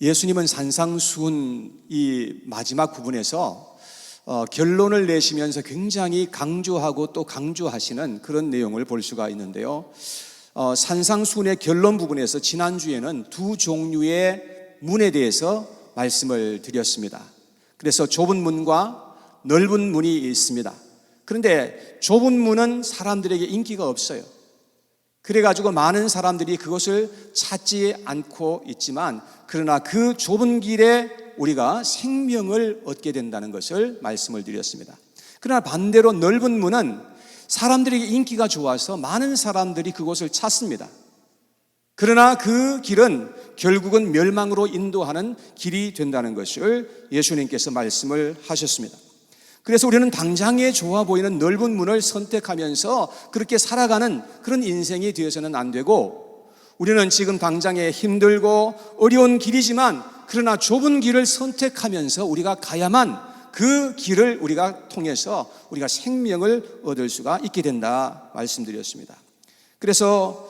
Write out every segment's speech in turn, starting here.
예수님은 산상수훈 이 마지막 부분에서 결론을 내시면서 굉장히 강조하고 또 강조하시는 그런 내용을 볼 수가 있는데요. 산상수훈의 결론 부분에서 지난주에는 두 종류의 문에 대해서 말씀을 드렸습니다. 그래서 좁은 문과 넓은 문이 있습니다. 그런데 좁은 문은 사람들에게 인기가 없어요. 그래가지고 많은 사람들이 그것을 찾지 않고 있지만, 그러나 그 좁은 길에 우리가 생명을 얻게 된다는 것을 말씀을 드렸습니다. 그러나 반대로 넓은 문은 사람들에게 인기가 좋아서 많은 사람들이 그곳을 찾습니다. 그러나 그 길은 결국은 멸망으로 인도하는 길이 된다는 것을 예수님께서 말씀을 하셨습니다. 그래서 우리는 당장에 좋아 보이는 넓은 문을 선택하면서 그렇게 살아가는 그런 인생이 되어서는 안 되고, 우리는 지금 당장에 힘들고 어려운 길이지만 그러나 좁은 길을 선택하면서 우리가 가야만 그 길을 우리가 통해서 우리가 생명을 얻을 수가 있게 된다 말씀드렸습니다. 그래서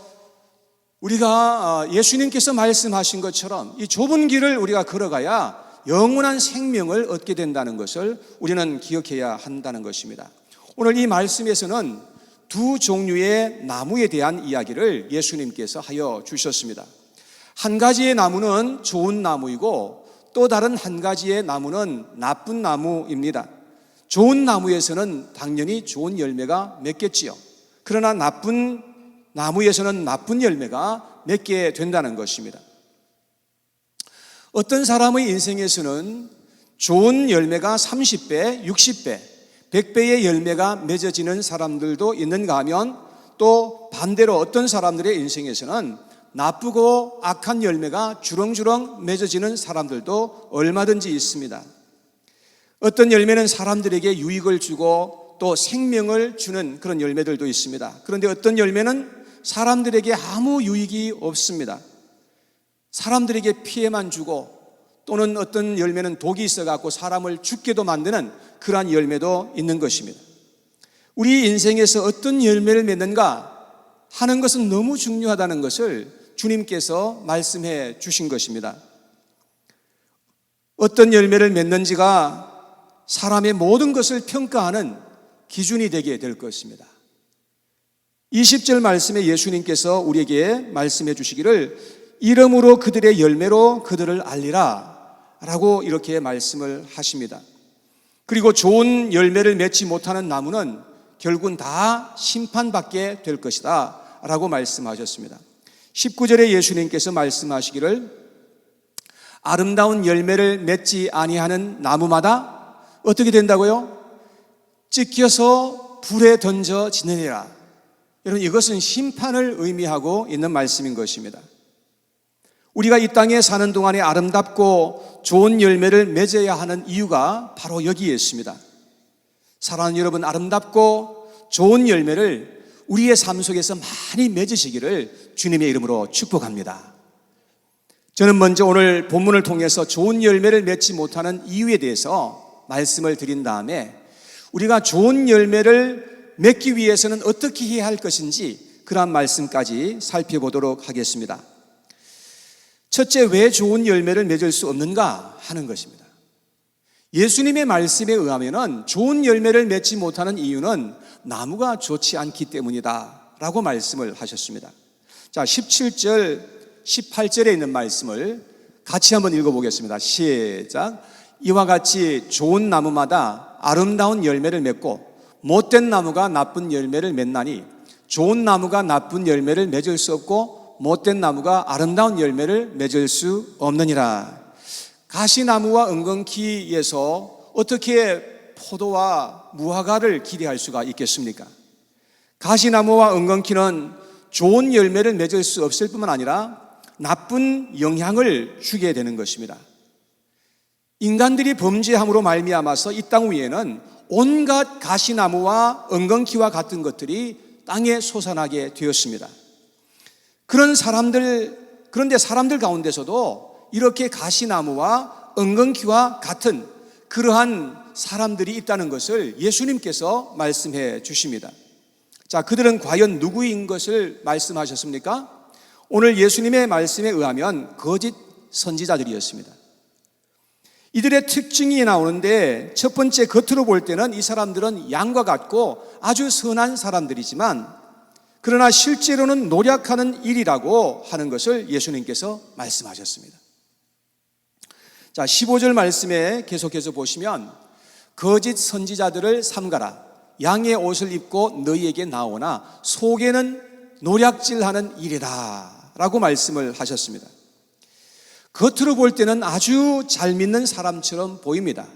우리가 예수님께서 말씀하신 것처럼 이 좁은 길을 우리가 걸어가야 영원한 생명을 얻게 된다는 것을 우리는 기억해야 한다는 것입니다. 오늘 이 말씀에서는 두 종류의 나무에 대한 이야기를 예수님께서 하여 주셨습니다. 한 가지의 나무는 좋은 나무이고 또 다른 한 가지의 나무는 나쁜 나무입니다. 좋은 나무에서는 당연히 좋은 열매가 맺겠지요. 그러나 나쁜 나무에서는 나쁜 열매가 맺게 된다는 것입니다. 어떤 사람의 인생에서는 좋은 열매가 30배, 60배, 100배의 열매가 맺어지는 사람들도 있는가 하면, 또 반대로 어떤 사람들의 인생에서는 나쁘고 악한 열매가 주렁주렁 맺어지는 사람들도 얼마든지 있습니다. 어떤 열매는 사람들에게 유익을 주고 또 생명을 주는 그런 열매들도 있습니다. 그런데 어떤 열매는 사람들에게 아무 유익이 없습니다. 사람들에게 피해만 주고, 또는 어떤 열매는 독이 있어갖고 사람을 죽게도 만드는 그러한 열매도 있는 것입니다. 우리 인생에서 어떤 열매를 맺는가 하는 것은 너무 중요하다는 것을 주님께서 말씀해 주신 것입니다. 어떤 열매를 맺는지가 사람의 모든 것을 평가하는 기준이 되게 될 것입니다. 20절 말씀에 예수님께서 우리에게 말씀해 주시기를 이름으로 그들의 열매로 그들을 알리라 라고 이렇게 말씀을 하십니다. 그리고 좋은 열매를 맺지 못하는 나무는 결국은 다 심판받게 될 것이다 라고 말씀하셨습니다. 19절에 예수님께서 말씀하시기를 아름다운 열매를 맺지 아니하는 나무마다 어떻게 된다고요? 찢겨서 불에 던져지느니라. 여러분, 이것은 심판을 의미하고 있는 말씀인 것입니다. 우리가 이 땅에 사는 동안에 아름답고 좋은 열매를 맺어야 하는 이유가 바로 여기에 있습니다. 사랑하는 여러분, 아름답고 좋은 열매를 우리의 삶 속에서 많이 맺으시기를 주님의 이름으로 축복합니다. 저는 먼저 오늘 본문을 통해서 좋은 열매를 맺지 못하는 이유에 대해서 말씀을 드린 다음에 우리가 좋은 열매를 맺기 위해서는 어떻게 해야 할 것인지 그러한 말씀까지 살펴보도록 하겠습니다. 첫째, 왜 좋은 열매를 맺을 수 없는가 하는 것입니다. 예수님의 말씀에 의하면 좋은 열매를 맺지 못하는 이유는 나무가 좋지 않기 때문이다 라고 말씀을 하셨습니다. 자, 17절, 18절에 있는 말씀을 같이 한번 읽어보겠습니다. 시작. 이와 같이 좋은 나무마다 아름다운 열매를 맺고 못된 나무가 나쁜 열매를 맺나니 좋은 나무가 나쁜 열매를 맺을 수 없고 못된 나무가 아름다운 열매를 맺을 수 없느니라. 가시나무와 은근키에서 어떻게 포도와 무화과를 기대할 수가 있겠습니까? 가시나무와 은근키는 좋은 열매를 맺을 수 없을 뿐만 아니라 나쁜 영향을 주게 되는 것입니다. 인간들이 범죄함으로 말미암아서 이 땅 위에는 온갖 가시나무와 은근키와 같은 것들이 땅에 솟아나게 되었습니다. 그런데 사람들 가운데서도 이렇게 가시나무와 은근키와 같은 그러한 사람들이 있다는 것을 예수님께서 말씀해 주십니다. 자, 그들은 과연 누구인 것을 말씀하셨습니까? 오늘 예수님의 말씀에 의하면 거짓 선지자들이었습니다. 이들의 특징이 나오는데 첫 번째, 겉으로 볼 때는 이 사람들은 양과 같고 아주 선한 사람들이지만 그러나 실제로는 노력하는 일이라고 하는 것을 예수님께서 말씀하셨습니다. 자, 15절 말씀에 계속해서 보시면 거짓 선지자들을 삼가라. 양의 옷을 입고 너희에게 나오나 속에는 노략질하는 일이라 라고 말씀을 하셨습니다. 겉으로 볼 때는 아주 잘 믿는 사람처럼 보입니다.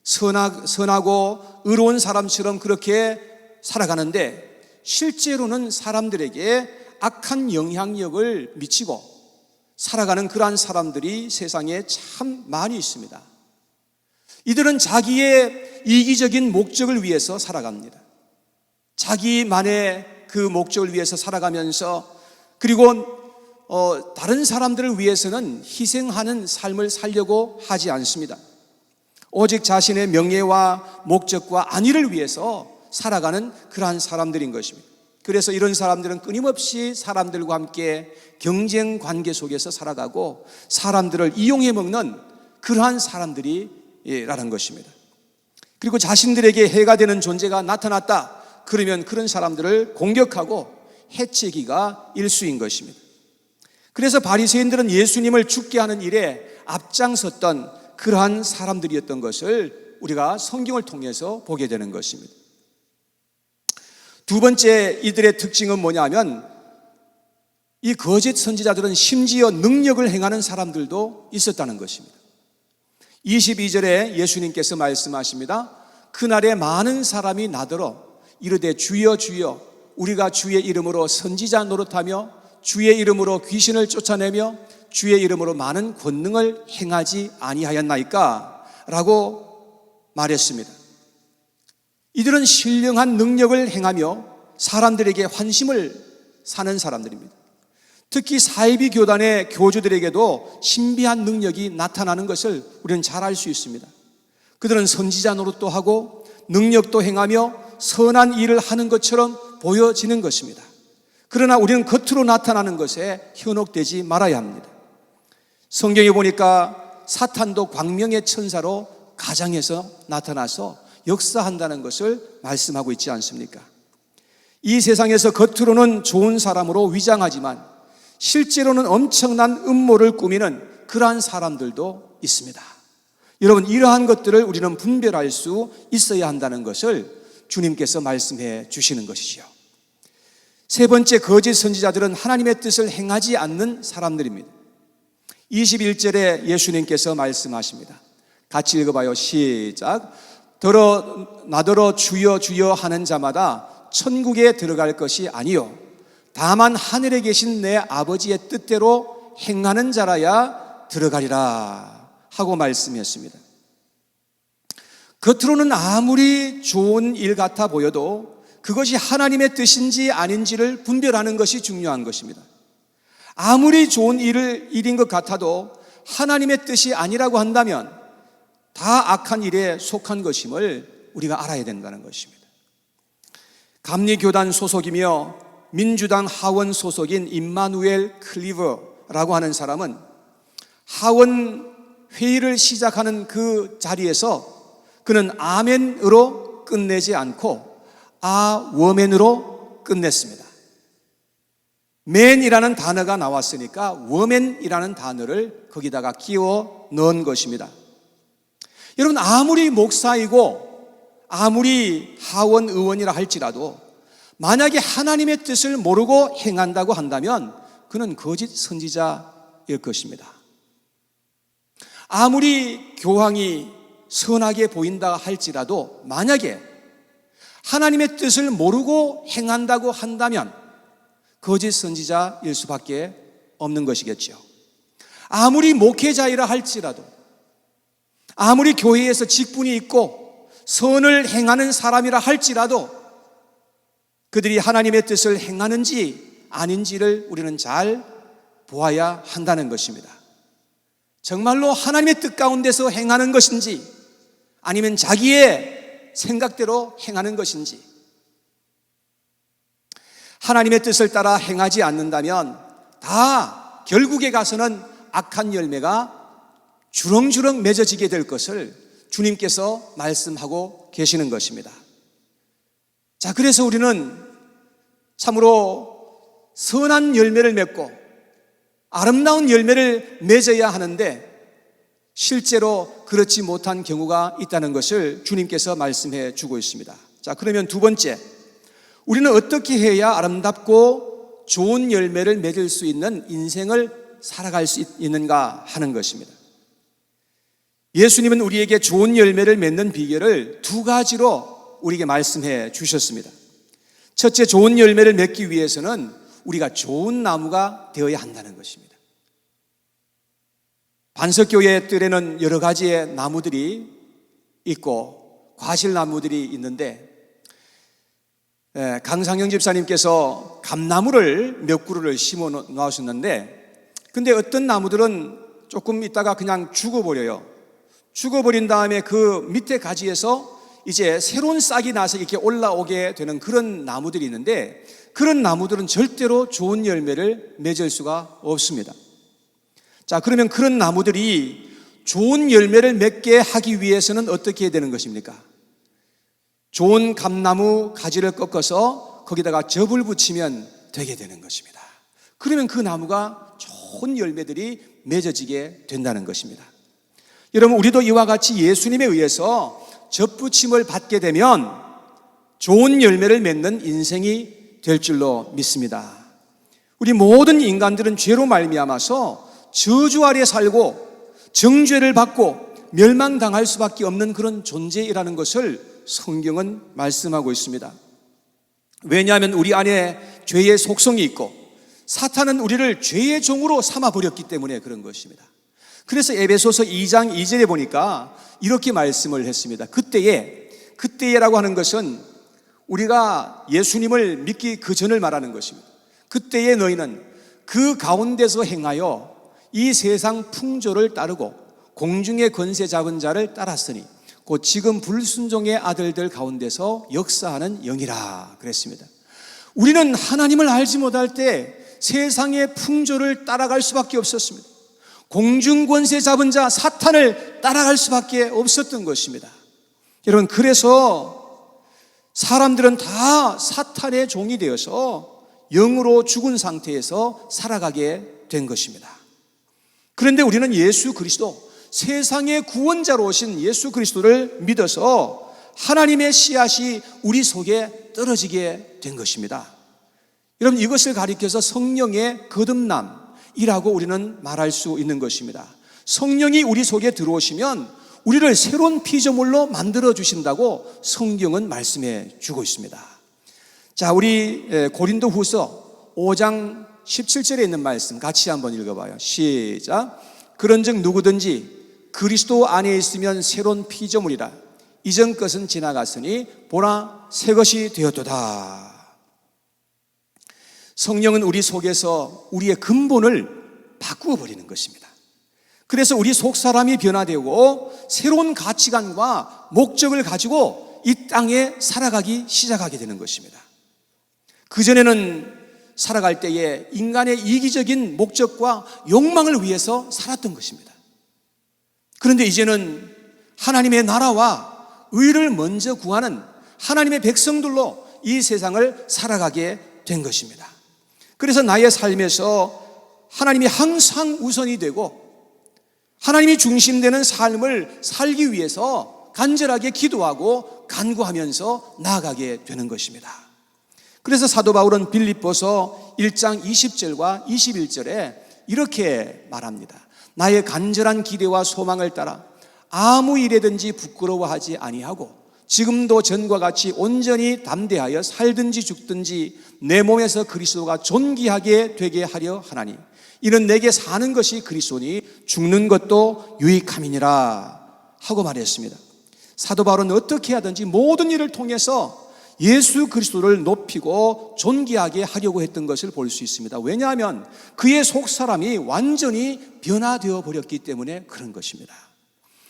선하고 의로운 사람처럼 그렇게 살아가는데 실제로는 사람들에게 악한 영향력을 미치고 살아가는 그러한 사람들이 세상에 참 많이 있습니다. 이들은 자기의 이기적인 목적을 위해서 살아갑니다. 자기만의 그 목적을 위해서 살아가면서 그리고 다른 사람들을 위해서는 희생하는 삶을 살려고 하지 않습니다. 오직 자신의 명예와 목적과 안위를 위해서 살아가는 그러한 사람들인 것입니다. 그래서 이런 사람들은 끊임없이 사람들과 함께 경쟁 관계 속에서 살아가고 사람들을 이용해 먹는 그러한 사람들이라는 것입니다. 그리고 자신들에게 해가 되는 존재가 나타났다 그러면 그런 사람들을 공격하고 해치기가 일수인 것입니다. 그래서 바리새인들은 예수님을 죽게 하는 일에 앞장섰던 그러한 사람들이었던 것을 우리가 성경을 통해서 보게 되는 것입니다. 두 번째, 이들의 특징은 뭐냐면 이 거짓 선지자들은 심지어 능력을 행하는 사람들도 있었다는 것입니다. 22절에 예수님께서 말씀하십니다. 그날에 많은 사람이 나더러 이르되 주여 주여 우리가 주의 이름으로 선지자 노릇하며 주의 이름으로 귀신을 쫓아내며 주의 이름으로 많은 권능을 행하지 아니하였나이까? 라고 말했습니다. 이들은 신령한 능력을 행하며 사람들에게 환심을 사는 사람들입니다. 특히 사이비 교단의 교주들에게도 신비한 능력이 나타나는 것을 우리는 잘 알 수 있습니다. 그들은 선지자 노릇도 하고 능력도 행하며 선한 일을 하는 것처럼 보여지는 것입니다. 그러나 우리는 겉으로 나타나는 것에 현혹되지 말아야 합니다. 성경에 보니까 사탄도 광명의 천사로 가장에서 나타나서 역사한다는 것을 말씀하고 있지 않습니까? 이 세상에서 겉으로는 좋은 사람으로 위장하지만 실제로는 엄청난 음모를 꾸미는 그러한 사람들도 있습니다. 여러분, 이러한 것들을 우리는 분별할 수 있어야 한다는 것을 주님께서 말씀해 주시는 것이죠. 세 번째, 거짓 선지자들은 하나님의 뜻을 행하지 않는 사람들입니다. 21절에 예수님께서 말씀하십니다. 같이 읽어봐요. 시작. 나더러 주여 주여 하는 자마다 천국에 들어갈 것이 아니요 다만 하늘에 계신 내 아버지의 뜻대로 행하는 자라야 들어가리라 하고 말씀했습니다. 겉으로는 아무리 좋은 일 같아 보여도 그것이 하나님의 뜻인지 아닌지를 분별하는 것이 중요한 것입니다. 아무리 좋은 일인 것 같아도 하나님의 뜻이 아니라고 한다면 다 악한 일에 속한 것임을 우리가 알아야 된다는 것입니다. 감리교단 소속이며 민주당 하원 소속인 임마누엘 클리버라고 하는 사람은 하원 회의를 시작하는 그 자리에서 그는 아멘으로 끝내지 않고 워맨으로 끝냈습니다. 맨이라는 단어가 나왔으니까 워맨이라는 단어를 거기다가 끼워 넣은 것입니다. 여러분, 아무리 목사이고 아무리 하원 의원이라 할지라도 만약에 하나님의 뜻을 모르고 행한다고 한다면 그는 거짓 선지자일 것입니다. 아무리 교황이 선하게 보인다 할지라도 만약에 하나님의 뜻을 모르고 행한다고 한다면 거짓 선지자일 수밖에 없는 것이겠죠. 아무리 목회자이라 할지라도 아무리 교회에서 직분이 있고 선을 행하는 사람이라 할지라도 그들이 하나님의 뜻을 행하는지 아닌지를 우리는 잘 보아야 한다는 것입니다. 정말로 하나님의 뜻 가운데서 행하는 것인지 아니면 자기의 생각대로 행하는 것인지, 하나님의 뜻을 따라 행하지 않는다면 다 결국에 가서는 악한 열매가 주렁주렁 맺어지게 될 것을 주님께서 말씀하고 계시는 것입니다. 자, 그래서 우리는 참으로 선한 열매를 맺고 아름다운 열매를 맺어야 하는데 실제로 그렇지 못한 경우가 있다는 것을 주님께서 말씀해 주고 있습니다. 자, 그러면 두 번째, 우리는 어떻게 해야 아름답고 좋은 열매를 맺을 수 있는 인생을 살아갈 수 있는가 하는 것입니다. 예수님은 우리에게 좋은 열매를 맺는 비결을 두 가지로 우리에게 말씀해 주셨습니다. 첫째, 좋은 열매를 맺기 위해서는 우리가 좋은 나무가 되어야 한다는 것입니다. 반석교회 뜰에는 여러 가지의 나무들이 있고 과실나무들이 있는데 강상영 집사님께서 감나무를 몇 그루를 심어 놓으셨는데 근데 어떤 나무들은 조금 있다가 그냥 죽어버려요. 죽어버린 다음에 그 밑에 가지에서 이제 새로운 싹이 나서 이렇게 올라오게 되는 그런 나무들이 있는데 그런 나무들은 절대로 좋은 열매를 맺을 수가 없습니다. 자, 그러면 그런 나무들이 좋은 열매를 맺게 하기 위해서는 어떻게 해야 되는 것입니까? 좋은 감나무 가지를 꺾어서 거기다가 접을 붙이면 되게 되는 것입니다. 그러면 그 나무가 좋은 열매들이 맺어지게 된다는 것입니다. 여러분, 우리도 이와 같이 예수님에 의해서 접붙임을 받게 되면 좋은 열매를 맺는 인생이 될 줄로 믿습니다. 우리 모든 인간들은 죄로 말미암아서 저주 아래 살고 정죄를 받고 멸망당할 수밖에 없는 그런 존재이라는 것을 성경은 말씀하고 있습니다. 왜냐하면 우리 안에 죄의 속성이 있고 사탄은 우리를 죄의 종으로 삼아버렸기 때문에 그런 것입니다. 그래서 에베소서 2장 2절에 보니까 이렇게 말씀을 했습니다. 그때에라고 하는 것은 우리가 예수님을 믿기 그 전을 말하는 것입니다. 그때에 너희는 그 가운데서 행하여 이 세상 풍조를 따르고 공중의 권세 잡은 자를 따랐으니 곧 지금 불순종의 아들들 가운데서 역사하는 영이라 그랬습니다. 우리는 하나님을 알지 못할 때 세상의 풍조를 따라갈 수밖에 없었습니다. 공중 권세 잡은 자 사탄을 따라갈 수밖에 없었던 것입니다. 여러분, 그래서 사람들은 다 사탄의 종이 되어서 영으로 죽은 상태에서 살아가게 된 것입니다. 그런데 우리는 예수 그리스도, 세상의 구원자로 오신 예수 그리스도를 믿어서 하나님의 씨앗이 우리 속에 떨어지게 된 것입니다. 여러분, 이것을 가리켜서 성령의 거듭남이라고 우리는 말할 수 있는 것입니다. 성령이 우리 속에 들어오시면 우리를 새로운 피조물로 만들어 주신다고 성경은 말씀해 주고 있습니다. 자, 우리 고린도후서 5장 17절에 있는 말씀 같이 한번 읽어봐요. 시작. 그런즉 누구든지 그리스도 안에 있으면 새로운 피조물이라. 이전 것은 지나갔으니 보라 새 것이 되었도다. 성령은 우리 속에서 우리의 근본을 바꾸어 버리는 것입니다. 그래서 우리 속 사람이 변화되고 새로운 가치관과 목적을 가지고 이 땅에 살아가기 시작하게 되는 것입니다. 그전에는 살아갈 때에 인간의 이기적인 목적과 욕망을 위해서 살았던 것입니다. 그런데 이제는 하나님의 나라와 의를 먼저 구하는 하나님의 백성들로 이 세상을 살아가게 된 것입니다. 그래서 나의 삶에서 하나님이 항상 우선이 되고 하나님이 중심되는 삶을 살기 위해서 간절하게 기도하고 간구하면서 나아가게 되는 것입니다. 그래서 사도 바울은 빌립보서 1장 20절과 21절에 이렇게 말합니다. 나의 간절한 기대와 소망을 따라 아무 일에든지 부끄러워하지 아니하고 지금도 전과 같이 온전히 담대하여 살든지 죽든지 내 몸에서 그리스도가 존귀하게 되게 하려 하나니 이는 내게 사는 것이 그리스도니 죽는 것도 유익함이니라 하고 말했습니다. 사도 바울은 어떻게 하든지 모든 일을 통해서 예수 그리스도를 높이고 존귀하게 하려고 했던 것을 볼 수 있습니다. 왜냐하면 그의 속 사람이 완전히 변화되어 버렸기 때문에 그런 것입니다.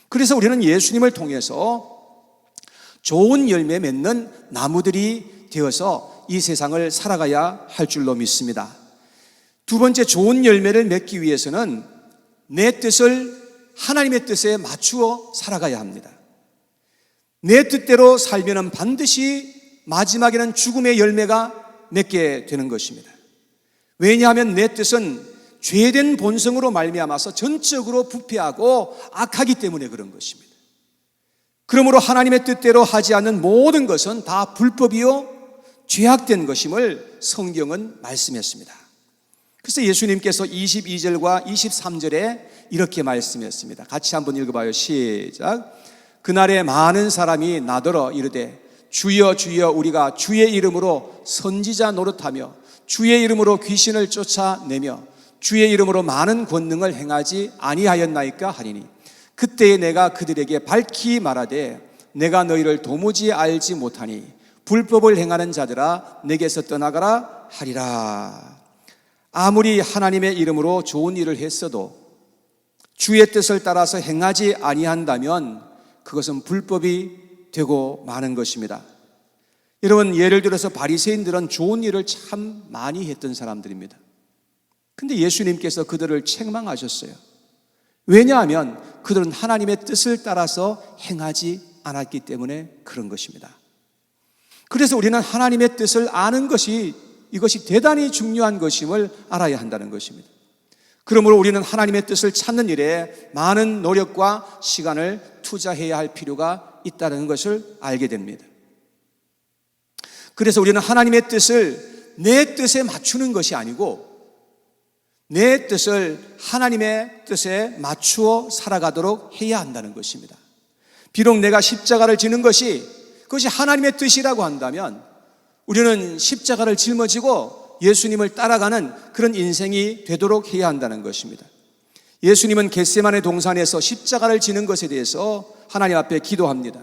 그래서 우리는 예수님을 통해서 좋은 열매 맺는 나무들이 되어서 이 세상을 살아가야 할 줄로 믿습니다. 두 번째, 좋은 열매를 맺기 위해서는 내 뜻을 하나님의 뜻에 맞추어 살아가야 합니다. 내 뜻대로 살면은 반드시 마지막에는 죽음의 열매가 맺게 되는 것입니다. 왜냐하면 내 뜻은 죄된 본성으로 말미암아서 전적으로 부패하고 악하기 때문에 그런 것입니다. 그러므로 하나님의 뜻대로 하지 않는 모든 것은 다 불법이요 죄악된 것임을 성경은 말씀했습니다. 그래서 예수님께서 22절과 23절에 이렇게 말씀했습니다. 같이 한번 읽어봐요. 시작. 그날에 많은 사람이 나더러 이르되 주여 주여 우리가 주의 이름으로 선지자 노릇하며 주의 이름으로 귀신을 쫓아내며 주의 이름으로 많은 권능을 행하지 아니하였나이까 하리니 그때에 내가 그들에게 밝히 말하되 내가 너희를 도무지 알지 못하니 불법을 행하는 자들아 내게서 떠나가라 하리라. 아무리 하나님의 이름으로 좋은 일을 했어도 주의 뜻을 따라서 행하지 아니한다면 그것은 불법이 되고 마는 것입니다. 여러분, 예를 들어서 바리새인들은 좋은 일을 참 많이 했던 사람들입니다. 근데 예수님께서 그들을 책망하셨어요. 왜냐하면 그들은 하나님의 뜻을 따라서 행하지 않았기 때문에 그런 것입니다. 그래서 우리는 하나님의 뜻을 아는 것이 이것이 대단히 중요한 것임을 알아야 한다는 것입니다. 그러므로 우리는 하나님의 뜻을 찾는 일에 많은 노력과 시간을 투자해야 할 필요가 있다는 것을 알게 됩니다. 그래서 우리는 하나님의 뜻을 내 뜻에 맞추는 것이 아니고 내 뜻을 하나님의 뜻에 맞추어 살아가도록 해야 한다는 것입니다. 비록 내가 십자가를 지는 것이 그것이 하나님의 뜻이라고 한다면 우리는 십자가를 짊어지고 예수님을 따라가는 그런 인생이 되도록 해야 한다는 것입니다. 예수님은 겟세마네 동산에서 십자가를 지는 것에 대해서 하나님 앞에 기도합니다.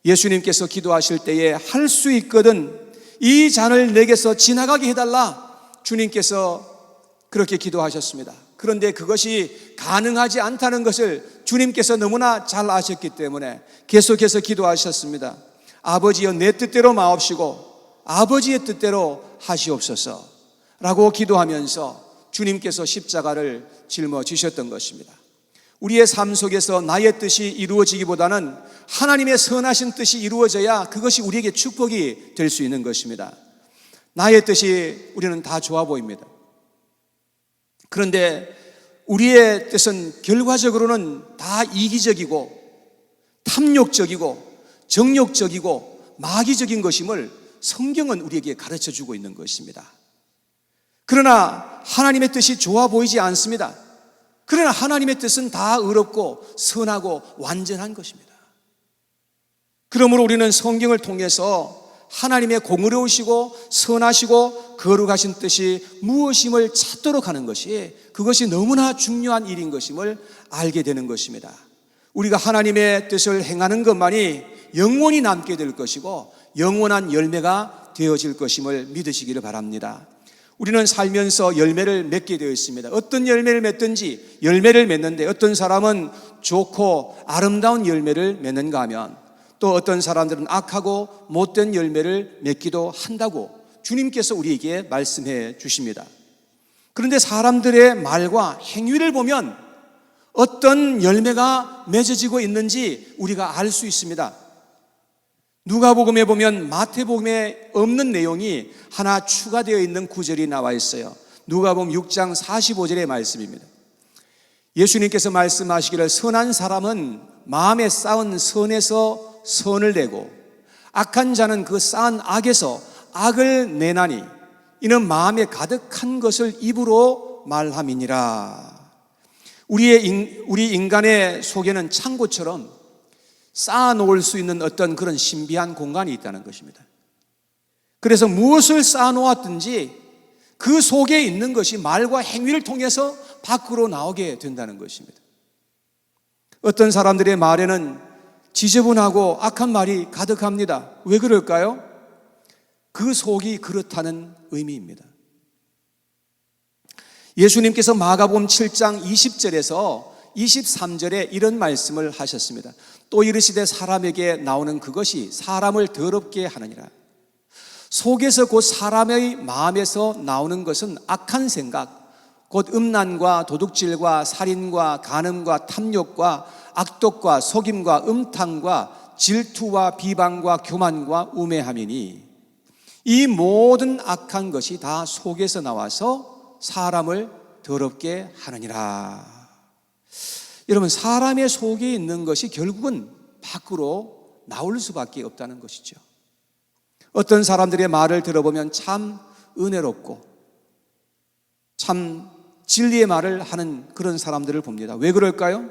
예수님께서 기도하실 때에 할 수 있거든 이 잔을 내게서 지나가게 해달라 주님께서 그렇게 기도하셨습니다. 그런데 그것이 가능하지 않다는 것을 주님께서 너무나 잘 아셨기 때문에 계속해서 기도하셨습니다. 아버지여 내 뜻대로 마옵시고 아버지의 뜻대로 하시옵소서 라고 기도하면서 주님께서 십자가를 짊어지셨던 것입니다. 우리의 삶 속에서 나의 뜻이 이루어지기보다는 하나님의 선하신 뜻이 이루어져야 그것이 우리에게 축복이 될 수 있는 것입니다. 나의 뜻이 우리는 다 좋아 보입니다. 그런데 우리의 뜻은 결과적으로는 다 이기적이고 탐욕적이고 정욕적이고 마귀적인 것임을 성경은 우리에게 가르쳐주고 있는 것입니다. 그러나 하나님의 뜻이 좋아 보이지 않습니다. 그러나 하나님의 뜻은 다 의롭고 선하고 완전한 것입니다. 그러므로 우리는 성경을 통해서 하나님의 공의로우시고 선하시고 거룩하신 뜻이 무엇임을 찾도록 하는 것이 그것이 너무나 중요한 일인 것임을 알게 되는 것입니다. 우리가 하나님의 뜻을 행하는 것만이 영원히 남게 될 것이고 영원한 열매가 되어질 것임을 믿으시기를 바랍니다. 우리는 살면서 열매를 맺게 되어 있습니다. 어떤 열매를 맺든지 열매를 맺는데 어떤 사람은 좋고 아름다운 열매를 맺는가 하면 또 어떤 사람들은 악하고 못된 열매를 맺기도 한다고 주님께서 우리에게 말씀해 주십니다. 그런데 사람들의 말과 행위를 보면 어떤 열매가 맺어지고 있는지 우리가 알 수 있습니다. 누가복음에 보면 마태복음에 없는 내용이 하나 추가되어 있는 구절이 나와 있어요. 누가복음 6장 45절의 말씀입니다. 예수님께서 말씀하시기를 선한 사람은 마음에 쌓은 선에서 선을 내고 악한 자는 그 쌓은 악에서 악을 내나니 이는 마음에 가득한 것을 입으로 말함이니라. 우리 인간의 속에는 창고처럼 쌓아놓을 수 있는 어떤 그런 신비한 공간이 있다는 것입니다. 그래서 무엇을 쌓아놓았든지 그 속에 있는 것이 말과 행위를 통해서 밖으로 나오게 된다는 것입니다. 어떤 사람들의 말에는 지저분하고 악한 말이 가득합니다. 왜 그럴까요? 그 속이 그렇다는 의미입니다. 예수님께서 마가복음 7장 20절에서 23절에 이런 말씀을 하셨습니다. 또 이르시되 사람에게 나오는 그것이 사람을 더럽게 하느니라. 속에서 곧 사람의 마음에서 나오는 것은 악한 생각, 곧 음란과 도둑질과 살인과 간음과 탐욕과 악독과 속임과 음탕과 질투와 비방과 교만과 우매함이니 이 모든 악한 것이 다 속에서 나와서 사람을 더럽게 하느니라. 여러분, 사람의 속에 있는 것이 결국은 밖으로 나올 수밖에 없다는 것이죠. 어떤 사람들의 말을 들어보면 참 은혜롭고 참 진리의 말을 하는 그런 사람들을 봅니다. 왜 그럴까요?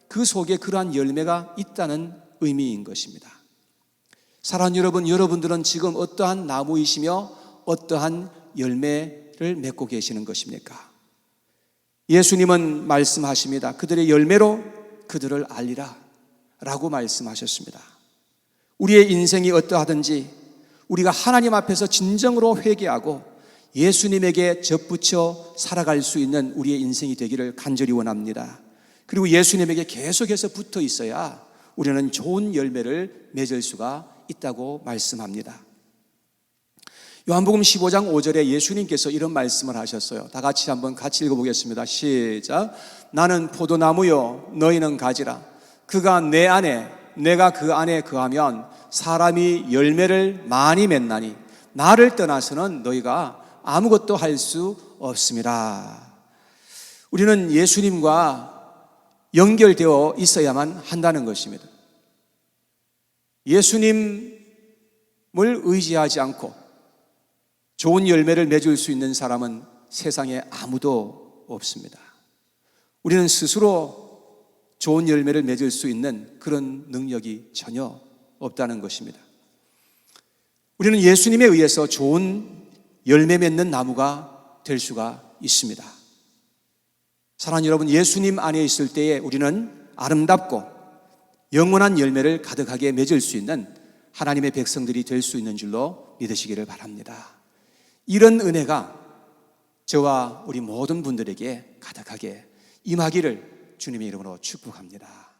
그 속에 그러한 열매가 있다는 의미인 것입니다. 사랑하는 여러분, 여러분들은 지금 어떠한 나무이시며 어떠한 열매를 맺고 계시는 것입니까? 예수님은 말씀하십니다. 그들의 열매로 그들을 알리라 라고 말씀하셨습니다. 우리의 인생이 어떠하든지 우리가 하나님 앞에서 진정으로 회개하고 예수님에게 접붙여 살아갈 수 있는 우리의 인생이 되기를 간절히 원합니다. 그리고 예수님에게 계속해서 붙어 있어야 우리는 좋은 열매를 맺을 수가 있다고 말씀합니다. 요한복음 15장 5절에 예수님께서 이런 말씀을 하셨어요. 다 같이 읽어보겠습니다. 시작. 나는 포도나무요 너희는 가지라. 그가 내 안에 내가 그 안에 거하면 사람이 열매를 많이 맺나니 나를 떠나서는 너희가 아무것도 할 수 없습니다. 우리는 예수님과 연결되어 있어야만 한다는 것입니다. 예수님을 의지하지 않고 좋은 열매를 맺을 수 있는 사람은 세상에 아무도 없습니다. 우리는 스스로 좋은 열매를 맺을 수 있는 그런 능력이 전혀 없다는 것입니다. 우리는 예수님에 의해서 좋은 열매 맺는 나무가 될 수가 있습니다. 사랑하는 여러분, 예수님 안에 있을 때에 우리는 아름답고 영원한 열매를 가득하게 맺을 수 있는 하나님의 백성들이 될 수 있는 줄로 믿으시기를 바랍니다. 이런 은혜가 저와 우리 모든 분들에게 가득하게 임하기를 주님의 이름으로 축복합니다.